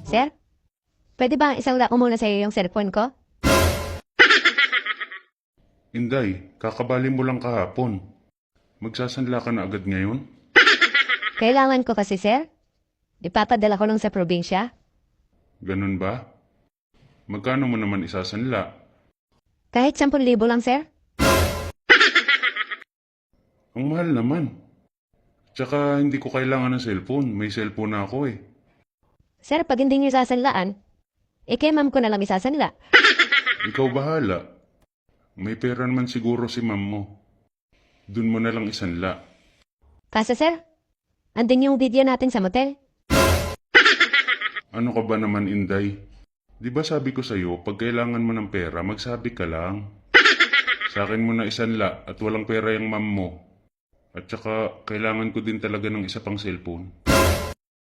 Sir, pwede ba isang ko muna sa iyo yung cellphone ko? Inday, kakabali mo lang kahapon. Magsasanla ka na agad ngayon? Kailangan ko kasi, sir. Ipapadala ko lang sa probinsya. Ganun ba? Magkano mo naman isasanla? Kahit 10,000 lang, sir. Ang mahal naman. Tsaka hindi ko kailangan ng cellphone. May cellphone na ako eh. Sir, pag hindi niyo sasanlaan, kay ma'am ko na lang isasanla. Ikaw bahala. May pera naman siguro si ma'am mo. Dun mo na lang isanla. Kaso, sir, andun yung video natin sa motel. Ano ka ba naman, Inday? Di ba sabi ko sa'yo, pag kailangan mo ng pera, magsabi ka lang. Sa akin mo na isanla at walang pera yung ma'am mo. At saka, kailangan ko din talaga ng isa pang cellphone.